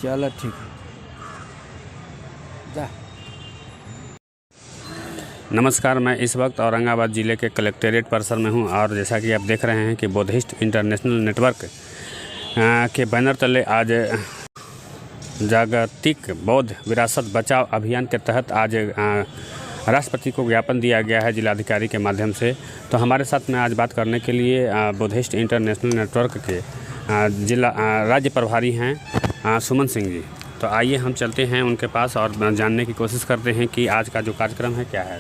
चलो ठीक है जा। नमस्कार, मैं इस वक्त औरंगाबाद ज़िले के कलेक्टेरिएट परिसर में हूं और जैसा कि आप देख रहे हैं कि बुद्धिस्ट इंटरनेशनल नेटवर्क के बैनर तले आज जागतिक बौद्ध विरासत बचाओ अभियान के तहत आज राष्ट्रपति को ज्ञापन दिया गया है जिलाधिकारी के माध्यम से। तो हमारे साथ में आज बात करने के लिए बुद्धिस्ट इंटरनेशनल नेटवर्क के जिला राज्य प्रभारी हैं सुमन सिंह जी। तो आइए हम चलते हैं उनके पास और जानने की कोशिश करते हैं कि आज का जो कार्यक्रम है क्या है।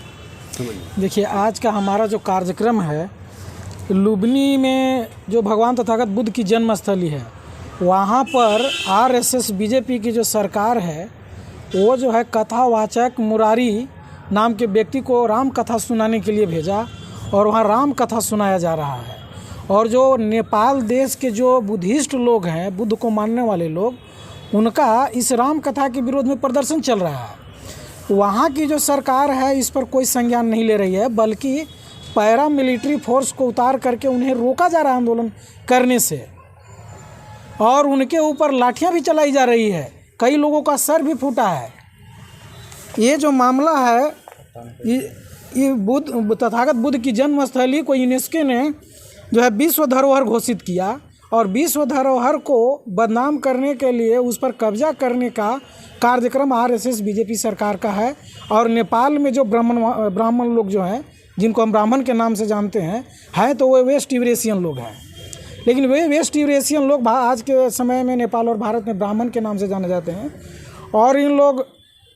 देखिए, आज का हमारा जो कार्यक्रम है लुबनी में जो भगवान तथागत बुद्ध की जन्मस्थली है, वहाँ पर आरएसएस बीजेपी की जो सरकार है वो जो है कथावाचक मुरारी नाम के व्यक्ति को राम कथा सुनाने के लिए भेजा और वहाँ राम कथा सुनाया जा रहा है। और जो नेपाल देश के जो बुद्धिस्ट लोग हैं, बुद्ध को मानने वाले लोग, उनका इस राम कथा के विरोध में प्रदर्शन चल रहा है। वहाँ की जो सरकार है इस पर कोई संज्ञान नहीं ले रही है, बल्कि पैरा मिलिट्री फोर्स को उतार करके उन्हें रोका जा रहा है आंदोलन करने से, और उनके ऊपर लाठियाँ भी चलाई जा रही है। कई लोगों का सर भी फूटा है। ये जो मामला है, ये बुद्ध तथागत बुद्ध की जन्मस्थली को यूनेस्को ने जो है विश्व धरोहर घोषित किया, और विश्व धरोहर को बदनाम करने के लिए उस पर कब्जा करने का कार्यक्रम आरएसएस बीजेपी सरकार का है। और नेपाल में जो ब्राह्मण लोग जो हैं, जिनको हम ब्राह्मण के नाम से जानते हैं तो वो वेस्ट यूरेशियन लोग हैं। लेकिन वे वेस्ट यूरेशियन लोग आज के समय में नेपाल और भारत में ब्राह्मण के नाम से जाने जाते हैं। और इन लोग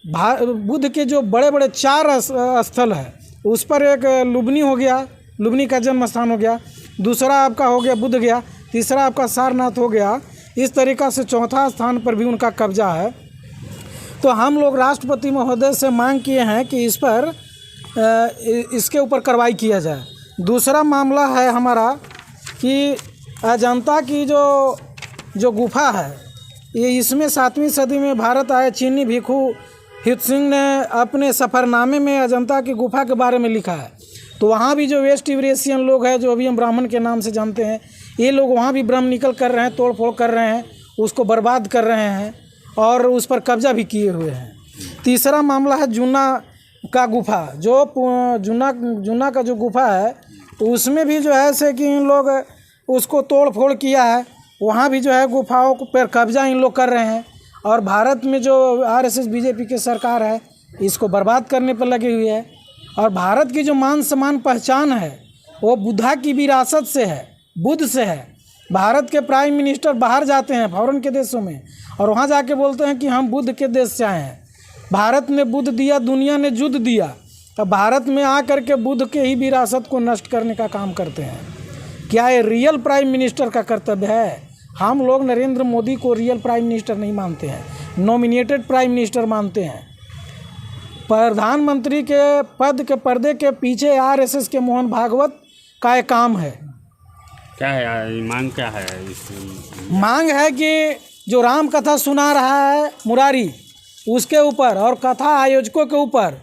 बुद्ध के जो बड़े बड़े 4 स्थल है, उस पर एक लुबनी हो गया, लुबनी का जन्म स्थान हो गया, दूसरा आपका हो गया बुद्ध गया, तीसरा आपका सारनाथ हो गया। इस तरीक़ा से चौथा स्थान पर भी उनका कब्जा है। तो हम लोग राष्ट्रपति महोदय से मांग किए हैं कि इस पर इसके ऊपर कार्रवाई किया जाए। दूसरा मामला है हमारा कि अजंता की जो गुफा है, ये इसमें 7वीं सदी में भारत आए चीनी भिक्षु हित सिंह ने अपने सफ़रनामे में अजंता की गुफा के बारे में लिखा है। तो वहाँ भी जो वेस्ट यूरेशियन लोग हैं, जो अभी हम ब्राह्मण के नाम से जानते हैं, ये लोग वहाँ भी ब्रह्म निकल कर रहे हैं, तोड़ फोड़ कर रहे हैं, उसको बर्बाद कर रहे हैं और उस पर कब्जा भी किए हुए हैं। तीसरा मामला है जूना का गुफा, जो जूना का जो गुफा है उसमें भी जो है से कि इन लोग उसको तोड़ फोड़ किया है। वहाँ भी जो है गुफाओं पर कब्जा इन लोग कर रहे हैं। और भारत में जो आरएसएस बीजेपी की सरकार है इसको बर्बाद करने पर लगी हुई है। और भारत की जो मान सम्मान पहचान है वो बुद्धा की विरासत से है, बुद्ध से है। भारत के प्राइम मिनिस्टर बाहर जाते हैं फॉरेन के देशों में और वहाँ जाके बोलते हैं कि हम बुद्ध के देश से आए हैं। भारत ने बुद्ध दिया, दुनिया ने युद्ध दिया, अब भारत में आकर के बुद्ध के ही विरासत को नष्ट करने का काम करते हैं। क्या ये रियल प्राइम मिनिस्टर का कर्तव्य है? हम लोग नरेंद्र मोदी को रियल प्राइम मिनिस्टर नहीं मानते हैं, नॉमिनेटेड प्राइम मिनिस्टर मानते हैं। प्रधानमंत्री के पद के पर्दे के पीछे आरएसएस के मोहन भागवत का एक काम है। क्या है मांग, क्या है? मांग है कि जो राम कथा सुना रहा है मुरारी, उसके ऊपर और कथा आयोजकों के ऊपर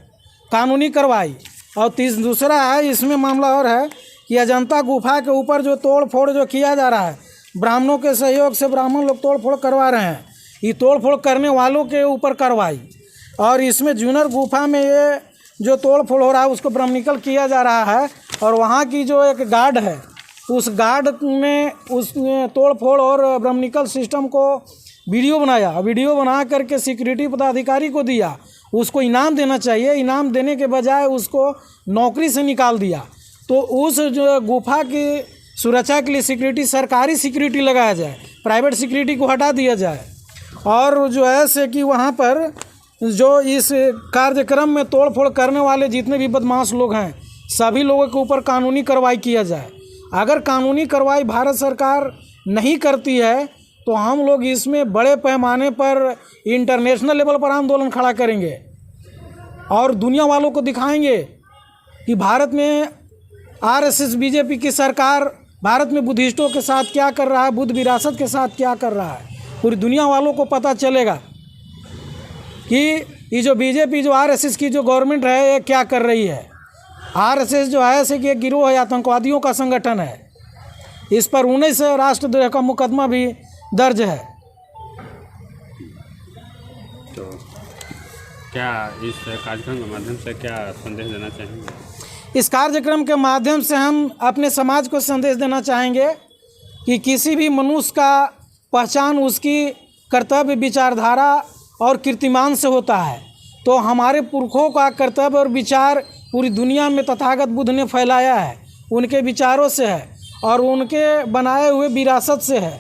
कानूनी कार्रवाई। और दूसरा है, इसमें मामला और है कि अजंता गुफा के ऊपर जो तोड़ फोड़ जो किया जा रहा है, ब्राह्मणों के सहयोग से ब्राह्मण लोग तोड़ फोड़ करवा रहे हैं, ये तोड़ फोड़ करने वालों के ऊपर कार्रवाई। और इसमें जूनर गुफा में ये जो तोड़ फोड़ हो रहा है उसको ब्रह्मनिकल किया जा रहा है। और वहाँ की जो एक गार्ड है, उस गार्ड में उस तोड़ फोड़ और ब्रह्मनिकल सिस्टम को वीडियो बनाया, वीडियो बना करके सिक्योरिटी पदाधिकारी को दिया। उसको इनाम देना चाहिए, इनाम देने के बजाय उसको नौकरी से निकाल दिया। तो उस जो गुफा की सुरक्षा के लिए सिक्योरिटी, सरकारी सिक्योरिटी लगाया जाए, प्राइवेट सिक्योरिटी को हटा दिया जाए। और जो है से कि वहाँ पर जो इस कार्यक्रम में तोड़ फोड़ करने वाले जितने भी बदमाश लोग हैं, सभी लोगों के ऊपर कानूनी कार्रवाई किया जाए। अगर कानूनी कार्रवाई भारत सरकार नहीं करती है तो हम लोग इसमें बड़े पैमाने पर इंटरनेशनल लेवल पर आंदोलन खड़ा करेंगे और दुनिया वालों को दिखाएंगे कि भारत में आरएसएस बीजेपी की सरकार भारत में बुद्धिस्टों के साथ क्या कर रहा है, बुद्ध विरासत के साथ क्या कर रहा है। पूरी दुनिया वालों को पता चलेगा कि ये जो बीजेपी, जो आरएसएस की जो गवर्नमेंट है, ये क्या कर रही है। आरएसएस जो है ऐसे कि एक गिरोह है, आतंकवादियों का संगठन है। इस पर 19 राष्ट्रद्रोह का मुकदमा भी दर्ज है। क्या इस कार्यक्रम के माध्यम से क्या संदेश देना चाहेंगे? इस कार्यक्रम के माध्यम से हम अपने समाज को संदेश देना चाहेंगे कि किसी भी मनुष्य का पहचान उसकी कर्तव्य, विचारधारा और कीर्तिमान से होता है। तो हमारे पुरखों का कर्तव्य और विचार पूरी दुनिया में तथागत बुद्ध ने फैलाया है, उनके विचारों से है और उनके बनाए हुए विरासत से है।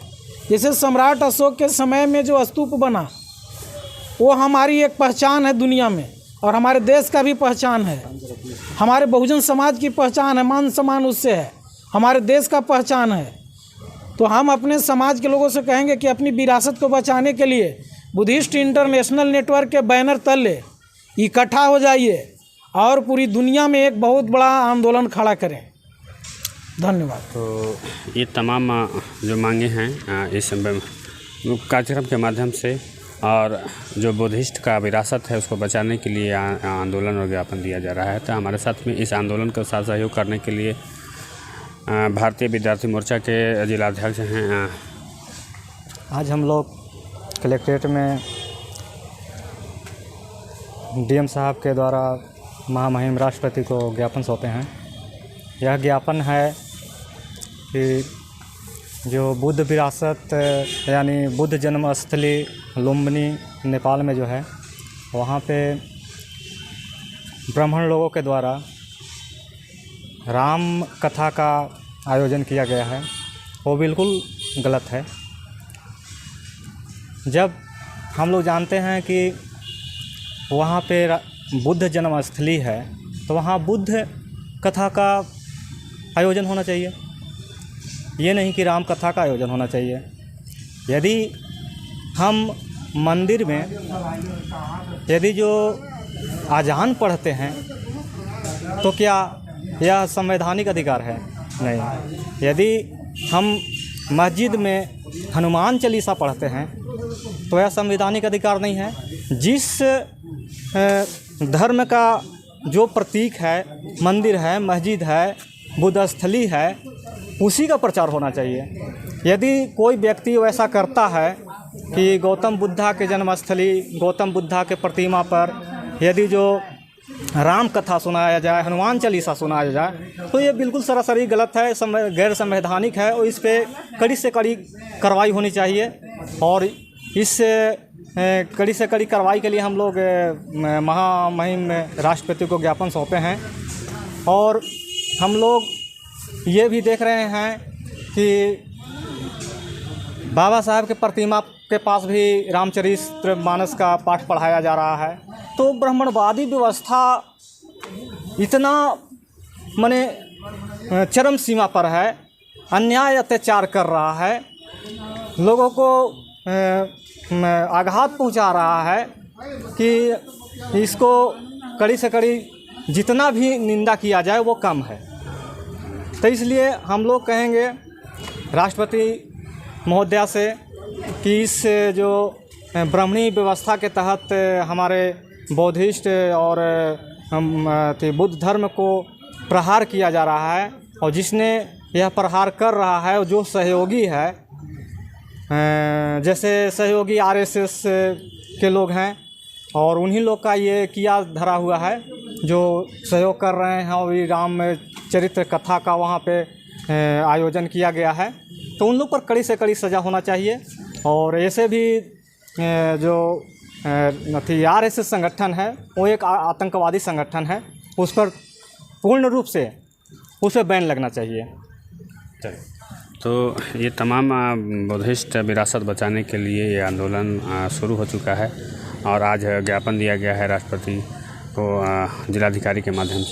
जैसे सम्राट अशोक के समय में जो स्तूप बना, वो हमारी एक पहचान है दुनिया में और हमारे देश का भी पहचान है। हमारे बहुजन समाज की पहचान है, मान सम्मान उससे है, हमारे देश का पहचान है। तो हम अपने समाज के लोगों से कहेंगे कि अपनी विरासत को बचाने के लिए बुद्धिस्ट इंटरनेशनल नेटवर्क के बैनर तले इकट्ठा हो जाइए और पूरी दुनिया में एक बहुत बड़ा आंदोलन खड़ा करें। धन्यवाद। तो ये तमाम जो मांगे हैं इस कार्यक्रम के माध्यम से और जो बुद्धिस्ट का विरासत है उसको बचाने के लिए आंदोलन और ज्ञापन दिया जा रहा है। तो हमारे साथ में इस आंदोलन के साथ सहयोग करने के लिए भारतीय विद्यार्थी मोर्चा के जिलाध्यक्ष हैं। आज हम लोग कलेक्ट्रेट में डीएम साहब के द्वारा महामहिम राष्ट्रपति को ज्ञापन सौंपे हैं। यह ज्ञापन है कि जो बुद्ध विरासत यानी बुद्ध जन्मस्थली लुम्बिनी नेपाल में जो है, वहाँ पे ब्राह्मण लोगों के द्वारा राम कथा का आयोजन किया गया है, वो बिल्कुल गलत है। जब हम लोग जानते हैं कि वहाँ पे बुद्ध जन्मस्थली है तो वहाँ बुद्ध कथा का आयोजन होना चाहिए, ये नहीं कि राम कथा का आयोजन होना चाहिए। यदि हम मंदिर में यदि जो अजान पढ़ते हैं तो क्या यह संवैधानिक अधिकार है? नहीं। यदि हम मस्जिद में हनुमान चालीसा पढ़ते हैं तो यह संवैधानिक अधिकार नहीं है। जिस धर्म का जो प्रतीक है, मंदिर है, मस्जिद है, बुद्ध स्थली है, उसी का प्रचार होना चाहिए। यदि कोई व्यक्ति वैसा करता है कि गौतम बुद्धा के जन्मस्थली, गौतम बुद्धा के प्रतिमा पर यदि जो राम कथा सुनाया जाए, हनुमान चालीसा सुनाया जाए, तो ये बिल्कुल सरासरी गलत है, गैर संवैधानिक है और इस पर कड़ी से कड़ी कार्रवाई होनी चाहिए। और इस कड़ी से कड़ी कार्रवाई के लिए हम लोग महामहिम राष्ट्रपति को ज्ञापन सौंपे हैं। और हम लोग ये भी देख रहे हैं कि बाबा साहब के प्रतिमा के पास भी रामचरितमानस का पाठ पढ़ाया जा रहा है। तो ब्राह्मणवादी व्यवस्था इतना माने चरम सीमा पर है, अन्याय अत्याचार कर रहा है, लोगों को आघात पहुंचा रहा है कि इसको कड़ी से कड़ी जितना भी निंदा किया जाए वो कम है। तो इसलिए हम लोग कहेंगे राष्ट्रपति महोदया से कि इस जो ब्राह्मणी व्यवस्था के तहत हमारे बौद्धिस्ट और बुद्ध धर्म को प्रहार किया जा रहा है और जिसने यह प्रहार कर रहा है और जो सहयोगी है, जैसे सहयोगी आरएसएस के लोग हैं और उन्हीं लोग का ये किया धरा हुआ है जो सहयोग कर रहे हैं। और राम चरित्र कथा का वहाँ पे आयोजन किया गया है, तो उन लोग पर कड़ी से कड़ी सज़ा होना चाहिए। और ऐसे भी जो आरएसएस संगठन है वो एक आतंकवादी संगठन है, उस पर पूर्ण रूप से उस पर बैन लगना चाहिए। तो ये तमाम बुद्धिस्ट विरासत बचाने के लिए ये आंदोलन शुरू हो चुका है और आज ज्ञापन दिया गया है राष्ट्रपति को जिलाधिकारी के माध्यम से।